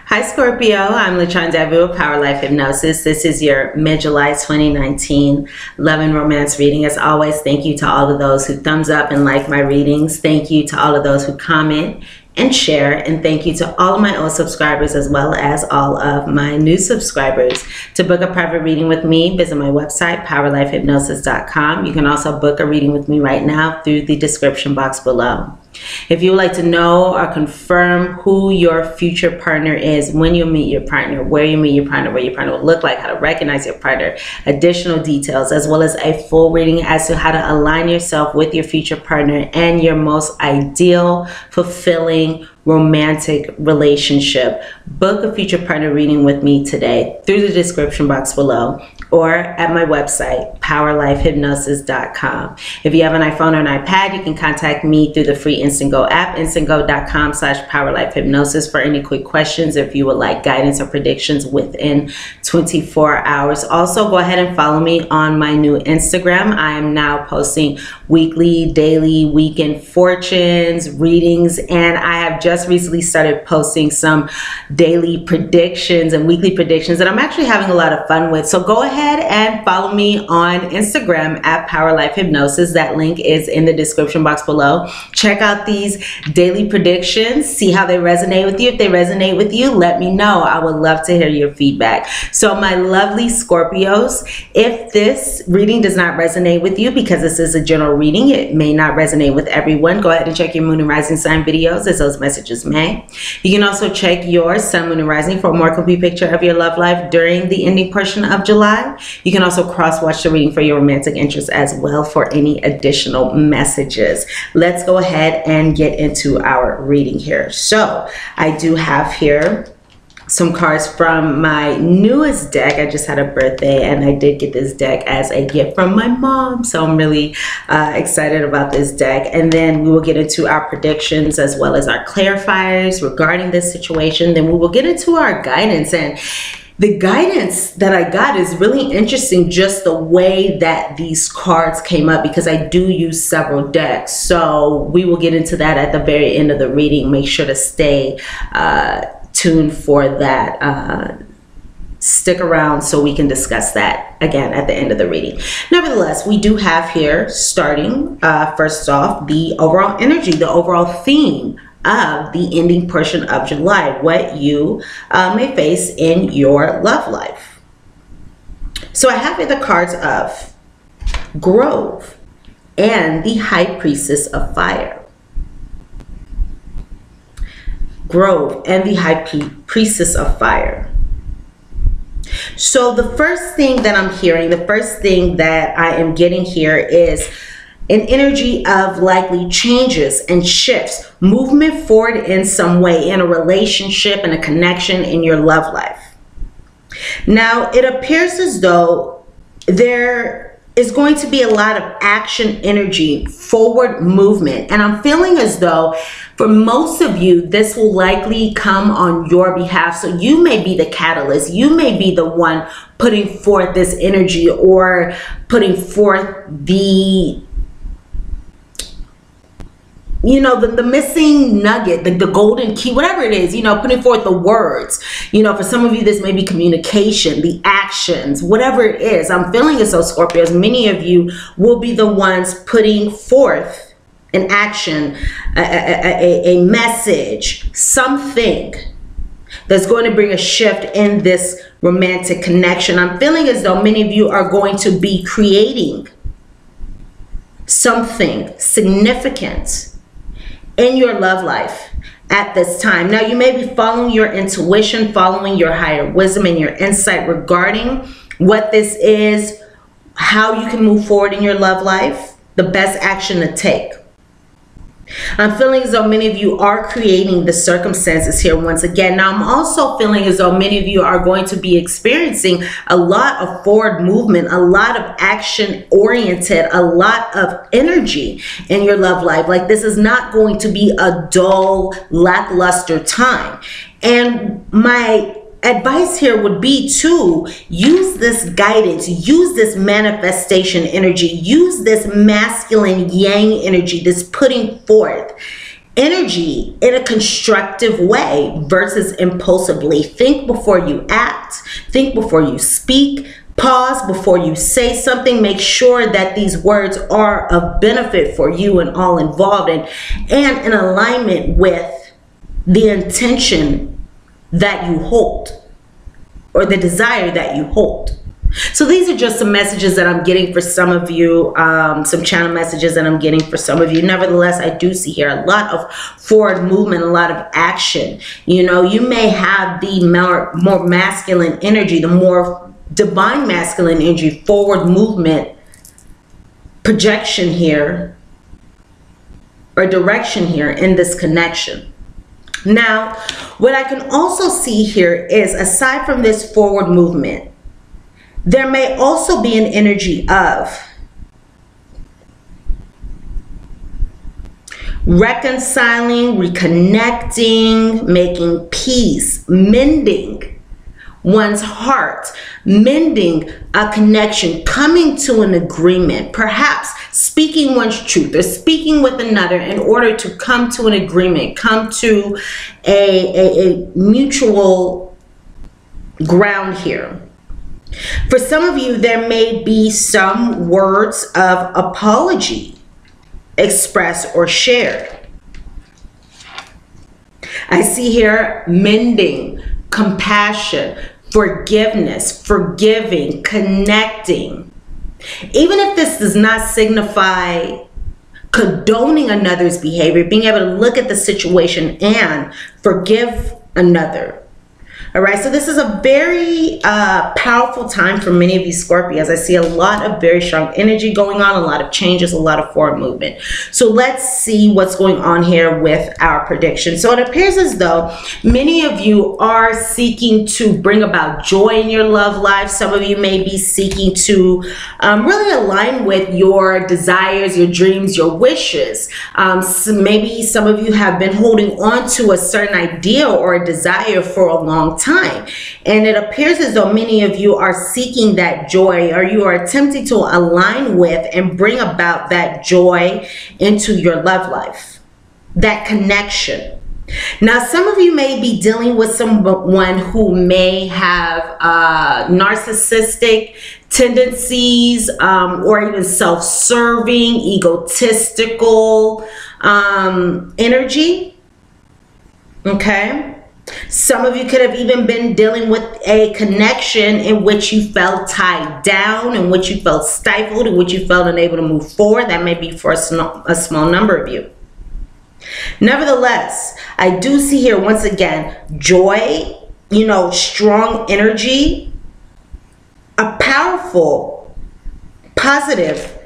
Hi Scorpio, I'm lachondevi with Power Life Hypnosis. This is your mid-July 2019 love and romance reading. As always, thank you to all of those who thumbs up and like my readings. Thank you to all of those who comment and share, and thank you to all of my old subscribers as well as all of my new subscribers. To book a private reading with me, visit my website, powerlifehypnosis.com. You can also book a reading with me right now through the description box below. If you would like to know or confirm who your future partner is, when you meet your partner, where you meet your partner, what your partner will look like, how to recognize your partner, additional details, as well as a full reading as to how to align yourself with your future partner and your most ideal, fulfilling, romantic relationship, book a future partner reading with me today through the description box below or at my website, powerlifehypnosis.com. If you have an iPhone or an iPad, you can contact me through the free Instant Go app, instantgo.com/powerlifehypnosis, for any quick questions if you would like guidance or predictions within 24 hours. Also, go ahead and follow me on my new Instagram. I am now posting weekly, daily, weekend fortunes, readings, and I have just recently started posting some daily predictions and weekly predictions that I'm actually having a lot of fun with. So go ahead and follow me on Instagram at Power Life Hypnosis. That link is in the description box below. Check out these daily predictions, see how they resonate with you. If they resonate with you, let me know. I would love to hear your feedback. So my lovely Scorpios, if this reading does not resonate with you, because this is a general reading, it may not resonate with everyone, go ahead and check your moon and rising sign videos as those messages may. You can also check your sun, moon, and rising for a more complete picture of your love life during the ending portion of July. You can also cross-watch the reading for your romantic interest as well for any additional messages. Let's go ahead and get into our reading here. So I do have here some cards from my newest deck. I just had a birthday and I did get this deck as a gift from my mom, so I'm really excited about this deck. And then we will get into our predictions as well as our clarifiers regarding this situation. Then we will get into our guidance, and the guidance that I got is really interesting, just the way that these cards came up, because I do use several decks. So we will get into that at the very end of the reading. Make sure to stay tuned for that. Stick around so we can discuss that again at the end of the reading. Nevertheless, we do have here, starting first off, the overall energy, the overall theme of the ending portion of July, what you may face in your love life. So I have here the cards of Grove and the High Priestess of Fire. Grove and the High Priestess of Fire. So the first thing that I'm hearing, the first thing that I am getting here is an energy of likely changes and shifts, movement forward in some way in a relationship and a connection in your love life. Now, it appears as though there is going to be a lot of action energy, forward movement, and I'm feeling as though for most of you, this will likely come on your behalf. So you may be the catalyst. You may be the one putting forth this energy or putting forth the, you know, the missing nugget, the golden key, whatever it is, you know, putting forth the words. You know, for some of you, this may be communication, the actions, whatever it is. I'm feeling it so, Scorpios. Many of you will be the ones putting forth an action, a message, something that's going to bring a shift in this romantic connection. I'm feeling as though many of you are going to be creating something significant in your love life at this time. Now, you may be following your intuition, following your higher wisdom and your insight regarding what this is, how you can move forward in your love life, the best action to take. I'm feeling as though many of you are creating the circumstances here once again. Now, I'm also feeling as though many of you are going to be experiencing a lot of forward movement, a lot of action oriented, a lot of energy in your love life. Like, this is not going to be a dull, lackluster time. And my advice here would be to use this guidance, use this manifestation energy, use this masculine yang energy, this putting forth energy in a constructive way versus impulsively. Think before you act. Think before you speak. Pause before you say something. Make sure that these words are of benefit for you and all involved, and in alignment with the intention that you hold or the desire that you hold. So these are just some messages that I'm getting for some of you, some channel messages that I'm getting for some of you. Nevertheless, I do see here a lot of forward movement, a lot of action. You know, you may have the more masculine energy, the more divine masculine energy, forward movement, projection here, or direction here in this connection. Now, what I can also see here is, aside from this forward movement, there may also be an energy of reconciling, reconnecting, making peace, mending one's heart, mending a connection, coming to an agreement, perhaps speaking one's truth or speaking with another in order to come to an agreement, come to a mutual ground here. For some of you, there may be some words of apology expressed or shared. I see here mending, compassion, forgiveness, forgiving, connecting. Even if this does not signify condoning another's behavior, being able to look at the situation and forgive another. All right, so this is a very powerful time for many of you Scorpios. I see a lot of very strong energy going on, a lot of changes, a lot of forward movement. So let's see what's going on here with our prediction. So it appears as though many of you are seeking to bring about joy in your love life. Some of you may be seeking to really align with your desires, your dreams, your wishes. So maybe some of you have been holding on to a certain ideal or a desire for a long time, and it appears as though many of you are seeking that joy, or you are attempting to align with and bring about that joy into your love life, that connection. Now, some of you may be dealing with someone who may have narcissistic tendencies, or even self-serving, egotistical energy. Okay. Some of you could have even been dealing with a connection in which you felt tied down, in which you felt stifled, in which you felt unable to move forward. That may be for a small number of you. Nevertheless, I do see here once again joy, you know, strong energy, a powerful, positive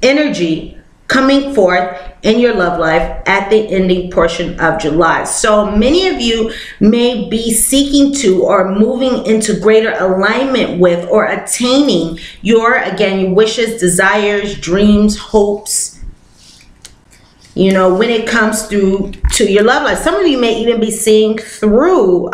energy coming forth in your love life at the ending portion of July. So many of you may be seeking to or moving into greater alignment with or attaining your, again, your wishes, desires, dreams, hopes, you know, when it comes to your love life. Some of you may even be seeing through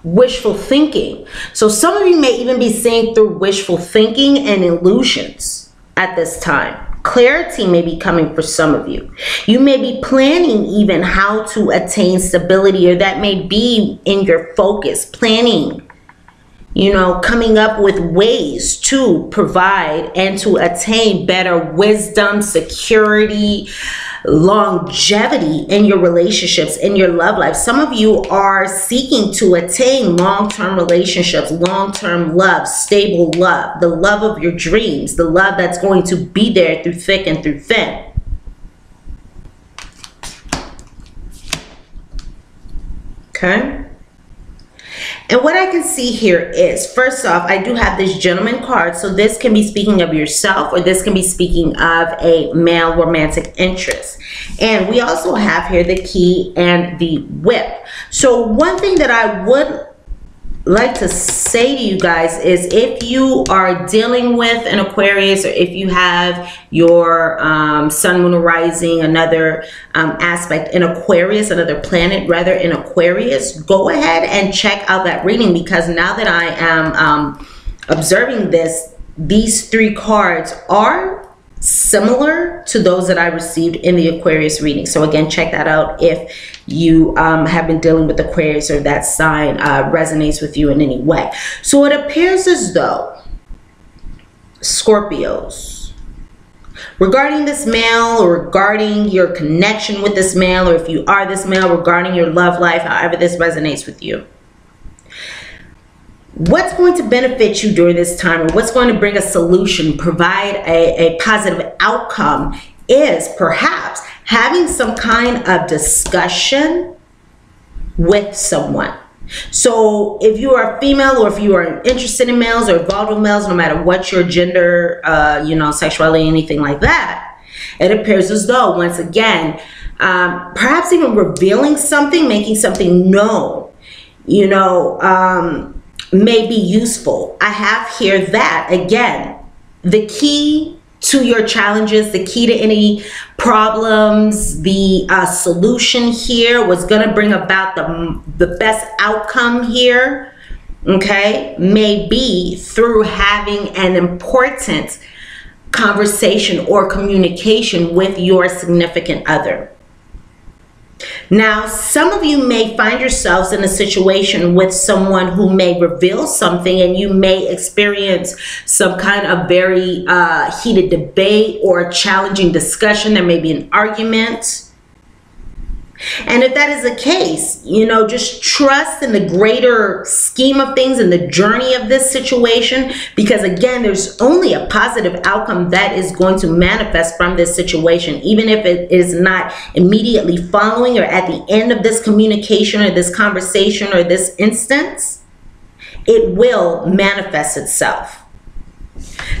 wishful thinking. So some of you may even be seeing through wishful thinking and illusions at this time. Clarity may be coming for some of you. You may be planning even how to attain stability, or that may be in your focus, planning, you know, coming up with ways to provide and to attain better wisdom, security, longevity in your relationships, in your love life. Some of you are seeking to attain long-term relationships, long-term love, stable love, the love of your dreams, the love that's going to be there through thick and through thin. Okay. And what I can see here is, first off, I do have this gentleman card. So this can be speaking of yourself, or this can be speaking of a male romantic interest. And we also have here the key and the whip. So one thing that I would like to say to you guys is, if you are dealing with an Aquarius, or if you have your sun, moon, or rising, another aspect in Aquarius, another planet rather in Aquarius, go ahead and check out that reading, because now that I am observing this, these three cards are similar to those that I received in the Aquarius reading. So again, check that out if you have been dealing with Aquarius or that sign resonates with you in any way. So it appears as though Scorpios, regarding this male, or regarding your connection with this male, or if you are this male, regarding your love life, however this resonates with you, what's going to benefit you during this time, or what's going to bring a solution, provide a positive outcome, is perhaps having some kind of discussion with someone. So if you are a female, or if you are interested in males or involved with males, no matter what your gender, you know, sexuality, anything like that, it appears as though, once again, perhaps even revealing something, making something known, you know, may be useful. I have here that, again, the key to your challenges, the key to any problems, the solution here was going to bring about the best outcome here, okay, may be through having an important conversation or communication with your significant other. Now, some of you may find yourselves in a situation with someone who may reveal something, and you may experience some kind of very heated debate or challenging discussion. There may be an argument. And if that is the case, you know, just trust in the greater scheme of things and the journey of this situation, because again, there's only a positive outcome that is going to manifest from this situation, even if it is not immediately following or at the end of this communication or this conversation or this instance. It will manifest itself.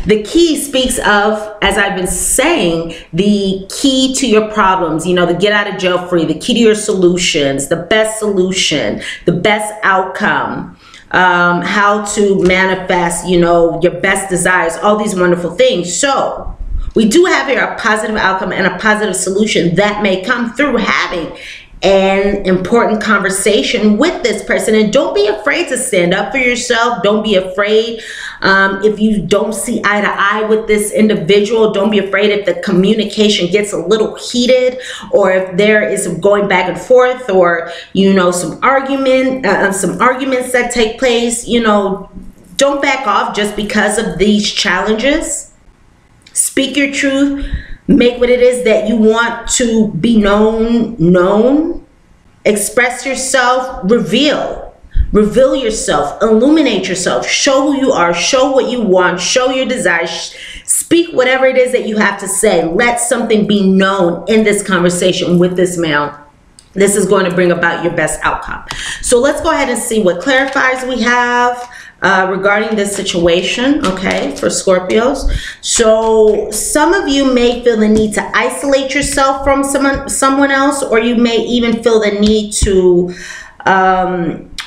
The key speaks of, as I've been saying, the key to your problems, you know, the get out of jail free, the key to your solutions, the best solution, the best outcome, how to manifest, you know, your best desires, all these wonderful things. So we do have here a positive outcome and a positive solution that may come through having an important conversation with this person. And don't be afraid to stand up for yourself. Don't be afraid if you don't see eye to eye with this individual. Don't be afraid if the communication gets a little heated, or if there is some going back and forth, or, you know, some arguments that take place. You know, don't back off just because of these challenges. Speak your truth. Make what it is that you want to be known. Express yourself. Reveal yourself. Illuminate yourself. Show who you are. Show what you want. Show your desires. Speak whatever it is that you have to say. Let something be known in this conversation with this male. This is going to bring about your best outcome. So let's go ahead and see what clarifiers we have regarding this situation, okay, for Scorpios. So some of you may feel the need to isolate yourself from someone else, or you may even feel the need to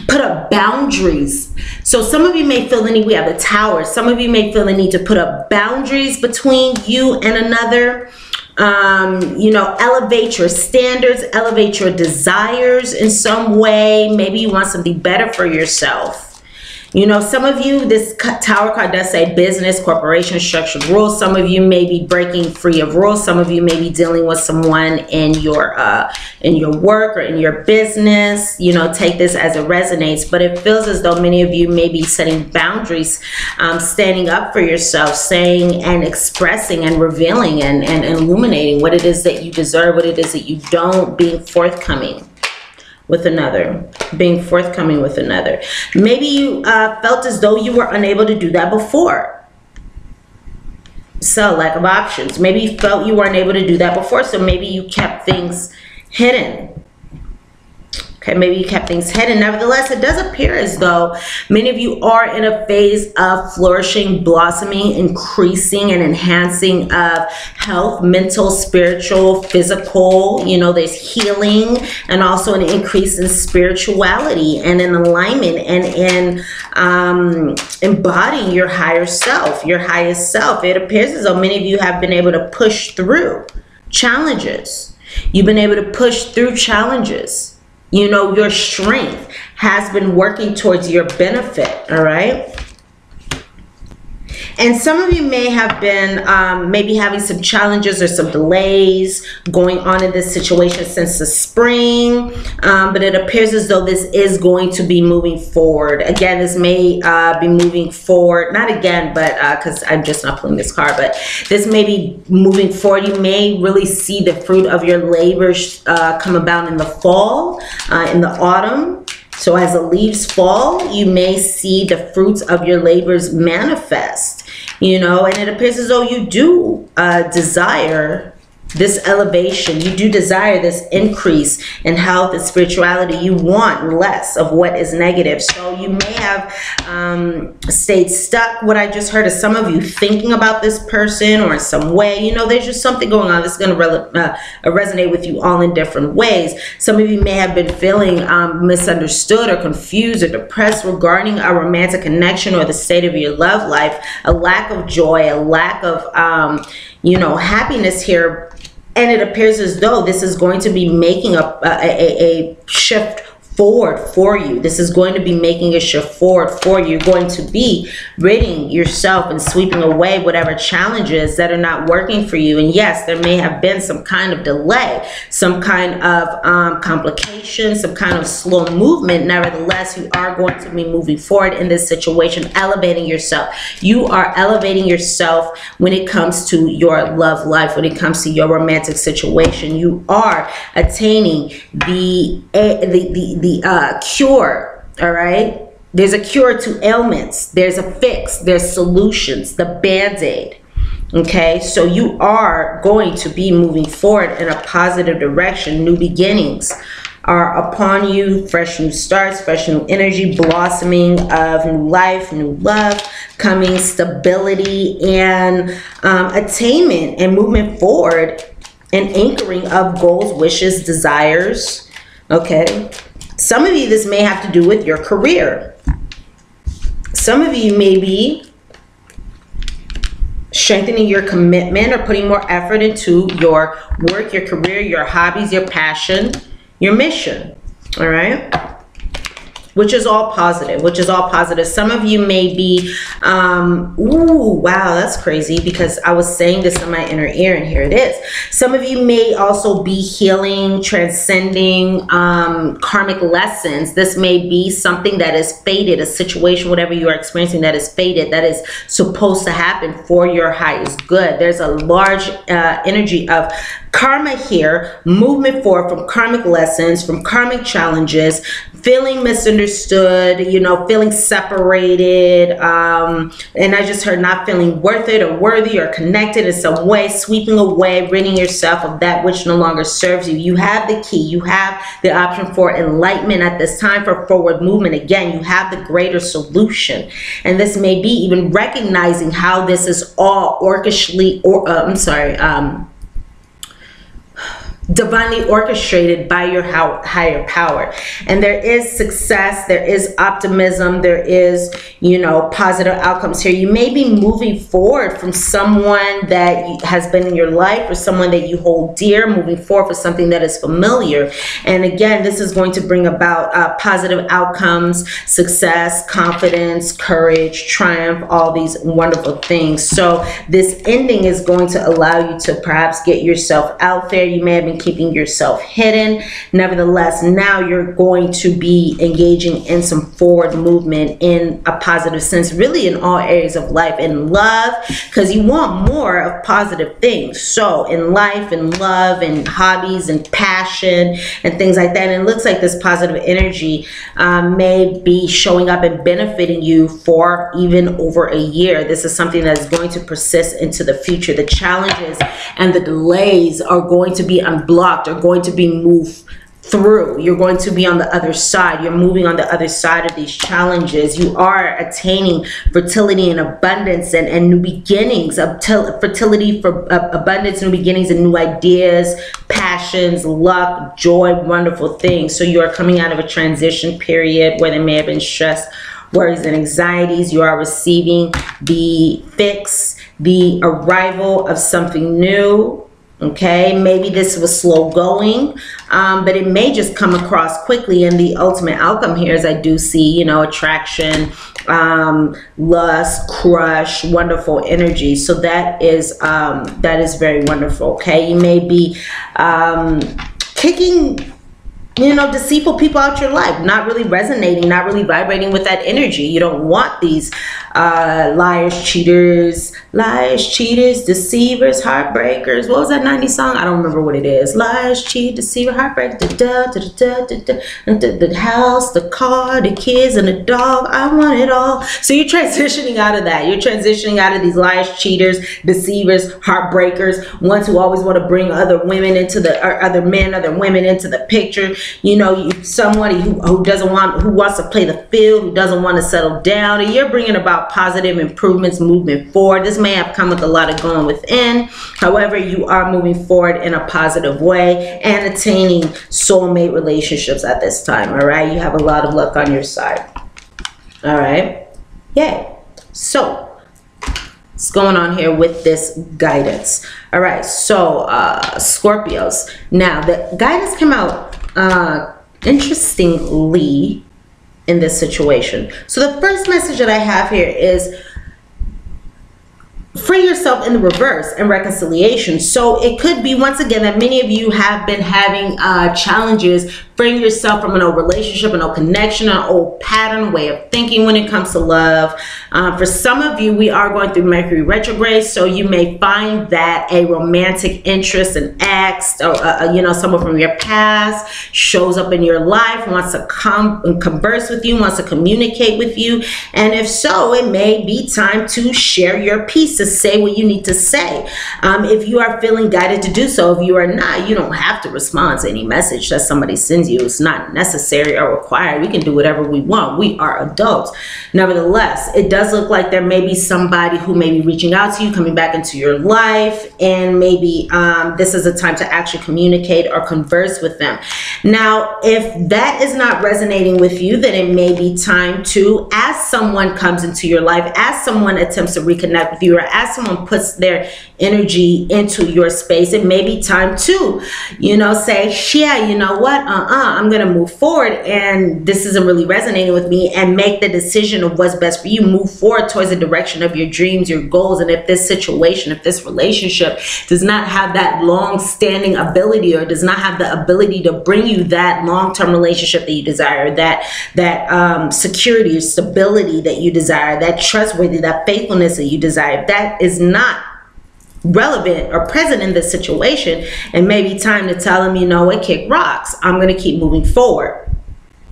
put up boundaries. So some of you may feel the need, we have the Tower, some of you may feel the need to put up boundaries between you and another. You know, elevate your standards, elevate your desires in some way. Maybe you want something better for yourself. You know, some of you, this Tower card does say business, corporation, structured rules. Some of you may be breaking free of rules. Some of you may be dealing with someone in your work or in your business. You know, take this as it resonates. But it feels as though many of you may be setting boundaries, standing up for yourself, saying and expressing and revealing and illuminating what it is that you deserve, what it is that you don't, being forthcoming with another, being forthcoming with another. Maybe you felt as though you were unable to do that before. So lack of options. Maybe you felt you weren't able to do that before, so maybe you kept things hidden. Okay, maybe you kept things hidden. Nevertheless, it does appear as though many of you are in a phase of flourishing, blossoming, increasing, and enhancing of health, mental, spiritual, physical. You know, there's healing and also an increase in spirituality and in alignment and in embodying your higher self, your highest self. It appears as though many of you have been able to push through challenges. You've been able to push through challenges. You know, your strength has been working towards your benefit, all right? And some of you may have been maybe having some challenges or some delays going on in this situation since the spring, but it appears as though this is going to be moving forward. Again, this may be moving forward, not again, but because I'm just not pulling this card, but this may be moving forward. You may really see the fruit of your labors come about in the fall, in the autumn. So as the leaves fall, you may see the fruits of your labors manifest, you know, and it appears as though you do desire this elevation. You do desire this increase in health and spirituality. You want less of what is negative. So you may have stayed stuck. What I just heard is some of you thinking about this person or in some way, you know, there's just something going on that's going to resonate with you all in different ways. Some of you may have been feeling misunderstood or confused or depressed regarding a romantic connection or the state of your love life, a lack of joy, a lack of, you know, happiness here. And it appears as though this is going to be making a shift forward for you. This is going to be making a shift forward for you. You're going to be ridding yourself and sweeping away whatever challenges that are not working for you. And yes, there may have been some kind of delay, some kind of complication, some kind of slow movement. Nevertheless, you are going to be moving forward in this situation, elevating yourself. You are elevating yourself when it comes to your love life, when it comes to your romantic situation. You are attaining the cure, all right? There's a cure to ailments. There's a fix. There's solutions, the Band-Aid, okay? So you are going to be moving forward in a positive direction. New beginnings are upon you, fresh new starts, fresh new energy, blossoming of new life, new love, coming stability and attainment and movement forward and anchoring of goals, wishes, desires, okay? Some of you, this may have to do with your career. Some of you may be strengthening your commitment or putting more effort into your work, your career, your hobbies, your passion, your mission, all right? Which is all positive, which is all positive. Some of you may be, ooh, wow, that's crazy because I was saying this in my inner ear and here it is. Some of you may also be healing, transcending karmic lessons. This may be something that is fated, a situation, whatever you are experiencing that is fated, that is supposed to happen for your highest good. There's a large energy of karma here, movement forward from karmic lessons, from karmic challenges, feeling misunderstood, you know, feeling separated, and I just heard not feeling worth it or worthy or connected in some way, sweeping away, ridding yourself of that which no longer serves you. You have the key. You have the option for enlightenment at this time, for forward movement. Again, you have the greater solution. And this may be even recognizing how this is all divinely orchestrated by your higher power. And there is success, there is optimism, there is, you know, positive outcomes here. You may be moving forward from someone that has been in your life or someone that you hold dear, moving forward for something that is familiar. And again, this is going to bring about positive outcomes, success, confidence, courage, triumph, all these wonderful things. So this ending is going to allow you to perhaps get yourself out there. You may have been keeping yourself hidden. Nevertheless, now you're going to be engaging in some forward movement in a positive sense, really in all areas of life. In love, because you want more of positive things. So in life and love and hobbies and passion and things like that. And it looks like this positive energy may be showing up and benefiting you for even over a year. This is something that is going to persist into the future. The challenges and the delays are going to be unblocked, are going to be moved through. You're going to be on the other side. You're moving on the other side of these challenges. You are attaining fertility and abundance and new beginnings, fertility for abundance, new beginnings and new ideas, passions, luck, joy, wonderful things. So you are coming out of a transition period where there may have been stress, worries, and anxieties. You are receiving the fix, the arrival of something new. Okay, maybe this was slow going, but it may just come across quickly. And the ultimate outcome here is I do see, you know, attraction, lust, crush, wonderful energy. So that is very wonderful. Okay, you may be kicking, you know, deceitful people out your life, not really resonating, not really vibrating with that energy. You don't want these liars, cheaters, deceivers, heartbreakers. What was that 90s song? I don't remember what it is. Liars, cheat, deceiver, heartbreaker, the house, the car, the kids, and the dog. I want it all. So you're transitioning out of that. You're transitioning out of these liars, cheaters, deceivers, heartbreakers, ones who always want to bring other women into the, or other men, other women into the picture. You know, somebody who doesn't want, who wants to play the field, who doesn't want to settle down, and you're bringing about positive improvements, movement forward. This may have come with a lot of going within. However, you are moving forward in a positive way and attaining soulmate relationships at this time. All right, you have a lot of luck on your side. All right, yay. So what's going on here with this guidance? All right, so Scorpios. Now the guidance came out interestingly in this situation. So the first message that I have here is free yourself in the reverse and reconciliation. So it could be, once again, that many of you have been having challenges freeing yourself from an old relationship, an old connection, an old pattern, way of thinking when it comes to love. For some of you, we are going through Mercury retrograde, so you may find that a romantic interest, an ex, or you know, someone from your past shows up in your life, wants to come and converse with you, wants to communicate with you. And if so, it may be time to share your piece, to say what you need to say. If you are feeling guided to do so. If you are not, you don't have to respond to any message that somebody sends you. It's not necessary or required. We can do whatever we want. We are adults. Nevertheless, it does look like there may be somebody who may be reaching out to you, coming back into your life, and maybe this is a time to actually communicate or converse with them. Now, if that is not resonating with you, then it may be time to, as someone comes into your life, as someone attempts to reconnect with you, or as someone puts their energy into your space, it may be time to, you know, say, yeah, you know what, I'm gonna move forward, and this isn't really resonating with me, and make the decision of what's best for you. Move forward towards the direction of your dreams, your goals. And if this situation, if this relationship does not have that long-standing ability, or does not have the ability to bring you that long-term relationship that you desire, that security or stability that you desire, that trustworthy, that faithfulness that you desire, that is not relevant or present in this situation, and maybe time to tell them, you know what, kick rocks, I'm going to keep moving forward.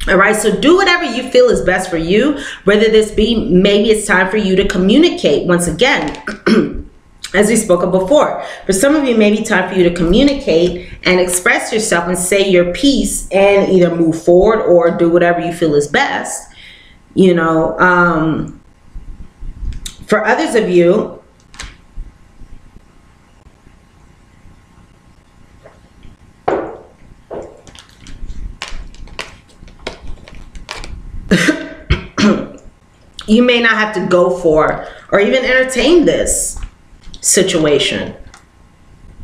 All right, so do whatever you feel is best for you, whether this be, maybe it's time for you to communicate. Once again, as we spoke of before, for some of you, maybe time for you to communicate and express yourself and say your piece, and either move forward or do whatever you feel is best. You know, for others of you, you may not have to go for or even entertain this situation.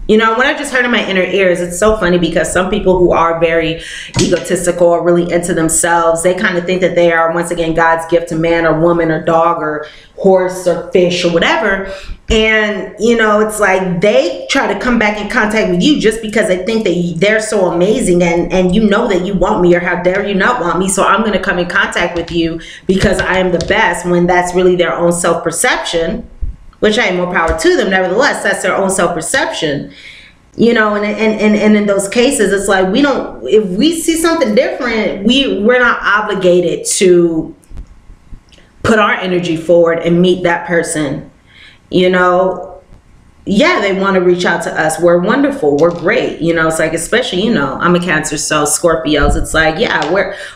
You know, what I just heard in my inner ears, it's so funny, because some people who are very egotistical or really into themselves, they kind of think that they are, once again, God's gift to man or woman or dog or horse or fish or whatever. And, you know, it's like they try to come back in contact with you just because they think that they're so amazing, and you know that you want me, or how dare you not want me, so I'm going to come in contact with you because I am the best, when that's really their own self-perception, which I have more power to them. Nevertheless, that's their own self-perception. You know, and in those cases, it's like, we don't, if we see something different, we're not obligated to put our energy forward and meet that person. You know, yeah, they want to reach out to us. We're wonderful. We're great. You know, it's like, especially, you know, I'm a Cancer, so Scorpios, it's like, yeah,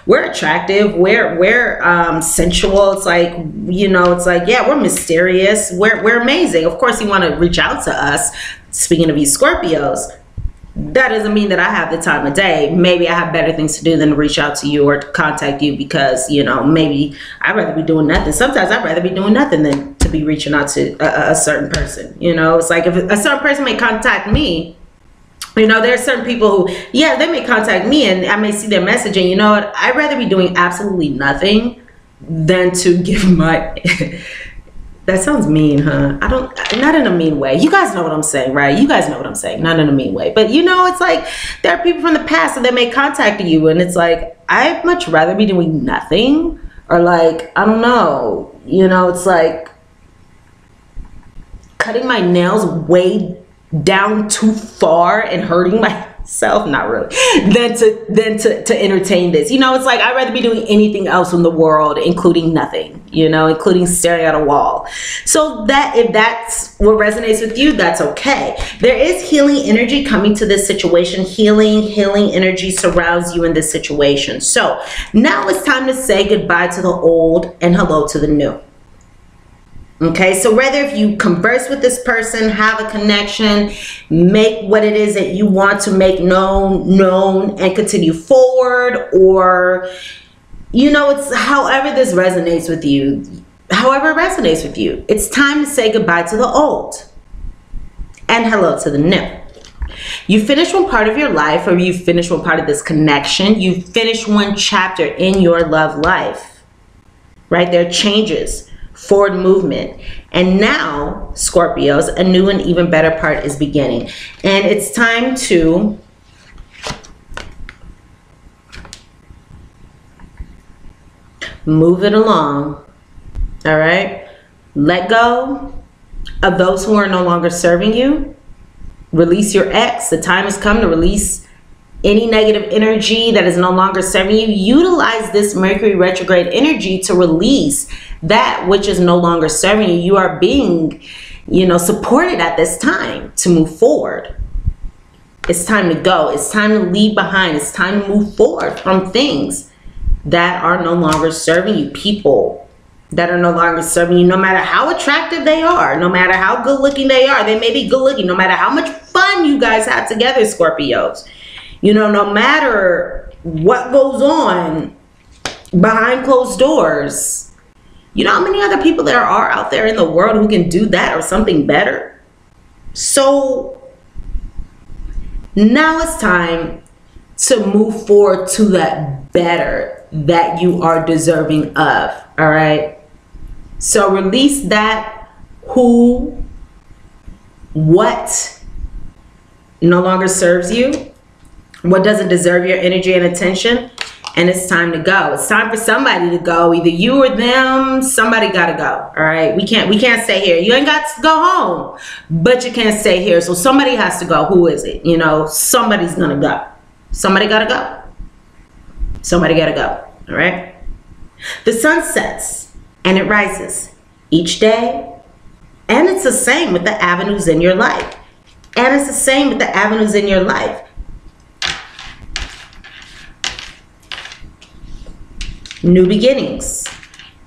we're attractive. We're sensual. It's like, you know, it's like, yeah, we're mysterious. We're amazing. Of course, you want to reach out to us. Speaking of you Scorpios, that doesn't mean that I have the time of day. Maybe I have better things to do than to reach out to you or to contact you, because, you know, maybe I'd rather be doing nothing. Sometimes I'd rather be doing nothing than to be reaching out to a certain person. You know, it's like, if a certain person may contact me, You know, there are certain people who, yeah, they may contact me and I may see their message, and you know what? I'd rather be doing absolutely nothing than to give my... That sounds mean, huh? Not in a mean way. You guys know what I'm saying, right? You guys know what I'm saying, not in a mean way. But you know, it's like there are people from the past that may contact you, and it's like, I'd much rather be doing nothing, or like, I don't know, you know, it's like cutting my nails way down too far and hurting myself, not really, than to entertain this. You know, it's like I'd rather be doing anything else in the world, including nothing, you know, including staring at a wall. So that, if that's what resonates with you, that's okay. There is healing energy coming to this situation. Healing energy surrounds you in this situation. So now it's time to say goodbye to the old and hello to the new. Okay, so whether if you converse with this person, have a connection, make what it is that you want to make known and continue forward, or, you know, it's however this resonates with you, however it resonates with you, it's time to say goodbye to the old and hello to the new. You finish one part of your life, or you finish one part of this connection. You finish one chapter in your love life, right? There are changes, forward movement, and now, Scorpios, a new and even better part is beginning, and it's time to move it along. All right, let go of those who are no longer serving you. Release your ex. The time has come to release any negative energy that is no longer serving you. Utilize this Mercury retrograde energy to release that which is no longer serving you. You are being, you know, supported at this time to move forward. It's time to go. It's time to leave behind. It's time to move forward from things that are no longer serving you, people that are no longer serving you, no matter how attractive they are, no matter how good looking they are. They may be good looking, no matter how much fun you guys have together, Scorpios. You know, no matter what goes on behind closed doors, you know how many other people there are out there in the world who can do that or something better? So now it's time to move forward to that better that you are deserving of, all right? So release that who, what no longer serves you, what doesn't deserve your energy and attention, and it's time to go. It's time for somebody to go. Either you or them. Somebody got to go. All right, we can't stay here. You ain't got to go home, but you can't stay here. So somebody has to go. Who is it? You know, somebody's gonna go. Somebody got to go. Somebody got to go. All right. The sun sets and it rises each day, and it's the same with the avenues in your life. And it's the same with the avenues in your life. New beginnings,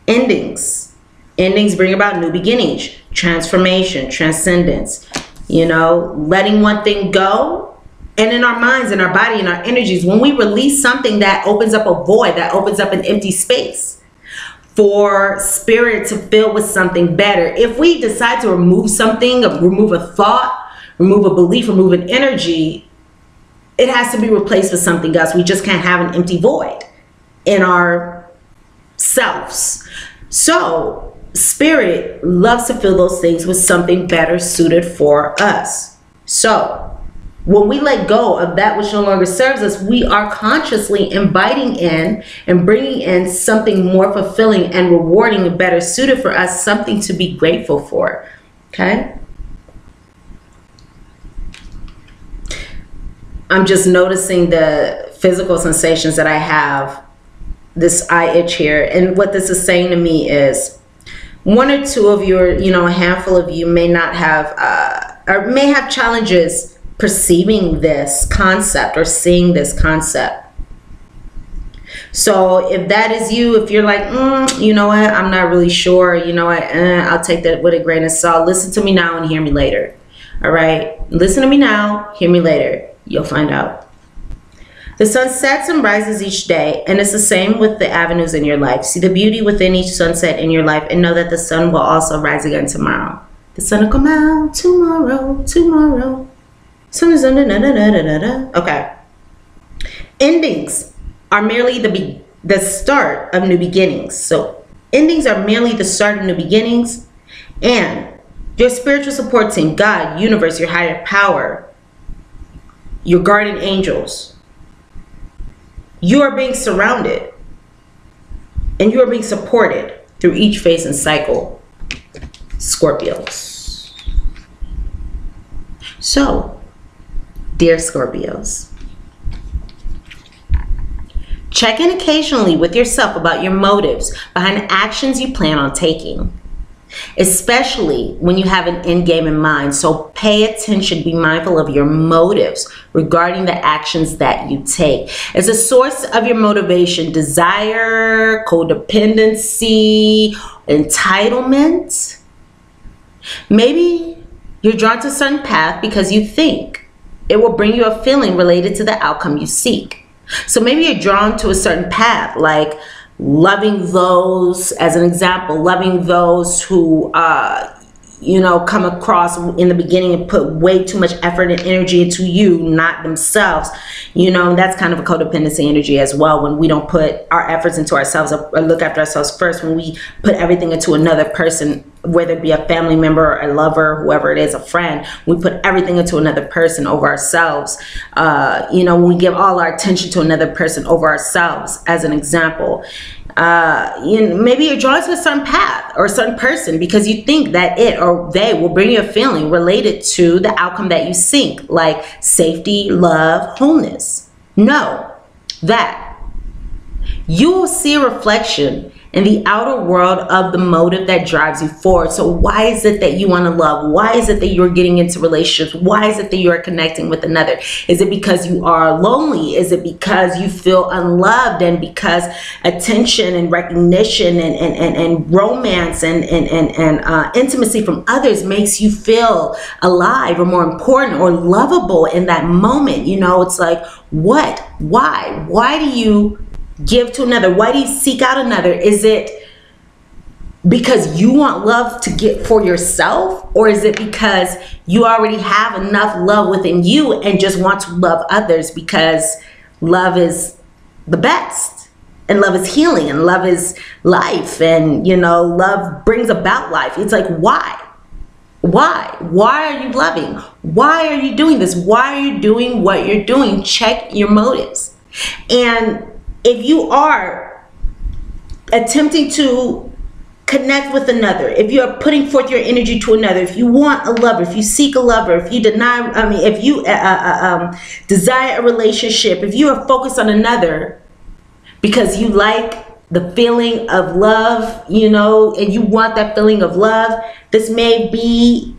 endings. Endings bring about new beginnings, transformation, transcendence, you know, letting one thing go. And in our minds, in our body, in our energies, when we release something, that opens up a void, that opens up an empty space for spirit to fill with something better. If we decide to remove something, remove a thought, remove a belief, remove an energy, it has to be replaced with something else. We just can't have an empty void in our selves. So spirit loves to fill those things with something better suited for us. So when we let go of that which no longer serves us, we are consciously inviting in and bringing in something more fulfilling and rewarding and better suited for us, something to be grateful for. Okay? I'm just noticing the physical sensations that I have, this eye itch here. And what this is saying to me is one or two of you, you know, a handful of you may not have, or may have challenges perceiving this concept or seeing this concept. So if that is you, if you're like, you know what, I'm not really sure, you know what, I'll take that with a grain of salt. Listen to me now and hear me later. All right, listen to me now, hear me later. You'll find out. The sun sets and rises each day, and it's the same with the avenues in your life. See the beauty within each sunset in your life, and know that the sun will also rise again tomorrow. The sun will come out tomorrow, tomorrow. Okay. Endings are merely the start of new beginnings. So endings are merely the start of new beginnings. And your spiritual support team, God, universe, your higher power, your guardian angels, you are being surrounded and you are being supported through each phase and cycle, Scorpios. So, dear Scorpios, check in occasionally with yourself about your motives behind the actions you plan on taking, especially when you have an end game in mind. So pay attention, be mindful of your motives regarding the actions that you take. As a source of your motivation, desire, codependency, entitlement. Maybe you're drawn to a certain path because you think it will bring you a feeling related to the outcome you seek. So maybe you're drawn to a certain path, like loving those, as an example, loving those who, come across in the beginning and put way too much effort and energy into you, not themselves. That's kind of a codependency energy as well, when we don't put our efforts into ourselves or look after ourselves first, when we put everything into another person, whether it be a family member, a lover, whoever it is, a friend. We put everything into another person over ourselves. When we give all our attention to another person over ourselves, as an example. Maybe you're drawn to a certain path or a certain person because you think that it or they will bring you a feeling related to the outcome that you seek, like safety, love, wholeness. Know that you will see a reflection in the outer world of the motive that drives you forward. So why is it that you want to love? Why is it that you're getting into relationships? Why is it that you're connecting with another? Is it because you are lonely? Is it because you feel unloved, and because attention and recognition and romance and intimacy from others makes you feel alive or more important or lovable in that moment? It's like, what? Why do you give to another? Why do you seek out another? Is it because you want love to get for yourself, or is it because you already have enough love within you and just want to love others because love is the best, and love is healing, and love is life, and love brings about life? It's like, why are you loving? Why are you doing this? Why are you doing what you're doing? Check your motives. And if you are attempting to connect with another, if you are putting forth your energy to another, if you want a lover, if you seek a lover, if you if you desire a relationship, if you are focused on another because you like the feeling of love, and you want that feeling of love, this may be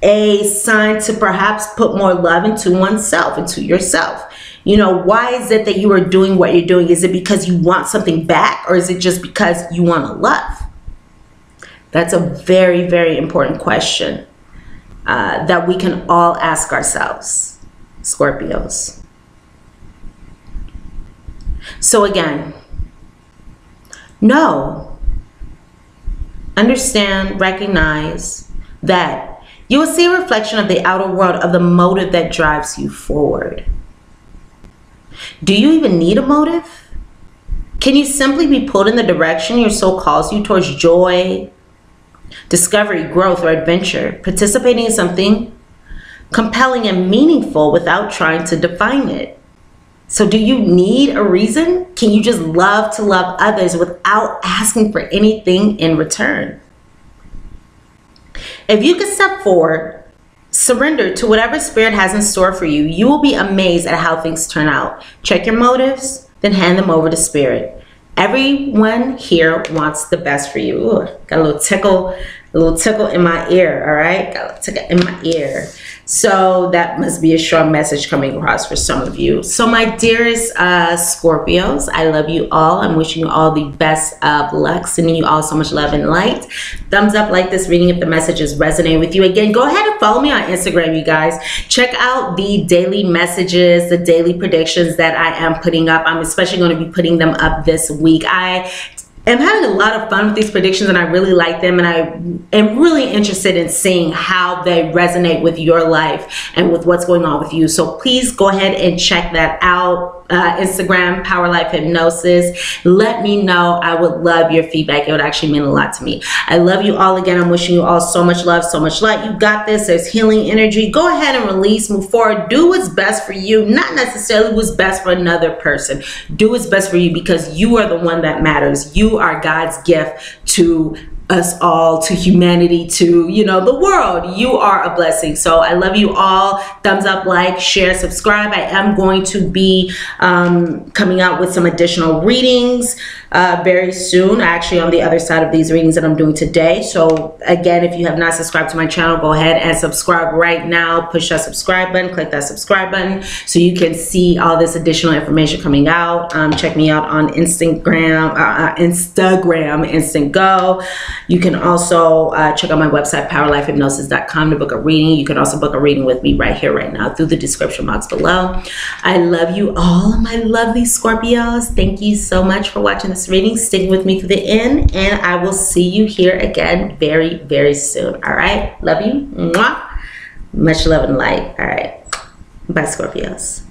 a sign to perhaps put more love into oneself, into yourself. Why is it that you are doing what you're doing? Is it because you want something back, or is it just because you want to love? That's a very, very important question that we can all ask ourselves, Scorpios. So again, know, understand, recognize that you will see a reflection of the outer world of the motive that drives you forward. Do you even need a motive? Can you simply be pulled in the direction your soul calls you towards joy, discovery, growth, or adventure, participating in something compelling and meaningful without trying to define it? So do you need a reason? Can you just love to love others without asking for anything in return? If you can step forward, surrender to whatever spirit has in store for you, you will be amazed at how things turn out. Check your motives, then hand them over to spirit. Everyone here wants the best for you. Ooh, got a little tickle in my ear, all right? Got a little tickle in my ear. So that must be a strong message coming across for some of you. So my dearest Scorpios, I love you all. I'm wishing you all the best of luck. Sending you all so much love and light. Thumbs up, like this reading if the messages resonate with you. Again, go ahead and follow me on Instagram, you guys. Check out the daily messages, the daily predictions that I am putting up. I'm especially going to be putting them up this week. I I'm having a lot of fun with these predictions, and I really like them, and I am really interested in seeing how they resonate with your life and with what's going on with you. So please go ahead and check that out. Instagram, Power Life Hypnosis. Let me know. I would love your feedback. It would actually mean a lot to me. I love you all again. I'm wishing you all so much love, so much light. You got this. There's healing energy. Go ahead and release, move forward. Do what's best for you, not necessarily what's best for another person. Do what's best for you, because you are the one that matters. You are God's gift to us all, to humanity, to, you know, the world. You are a blessing. So I love you all. Thumbs up, like, share, subscribe. I am going to be coming out with some additional readings very soon, actually on the other side of these readings that I'm doing today. So again, if you have not subscribed to my channel, go ahead and subscribe right now. Push that subscribe button, click that subscribe button so you can see all this additional information coming out. Check me out on Instagram, Instant Go. You can also check out my website, powerlifehypnosis.com, to book a reading. You can also book a reading with me right here, right now, through the description box below. I love you all, my lovely Scorpios. Thank you so much for watching this reading, sticking with me to the end, and I will see you here again very, very soon. All right, love you. Mwah. Much love and light. All right, bye, Scorpios.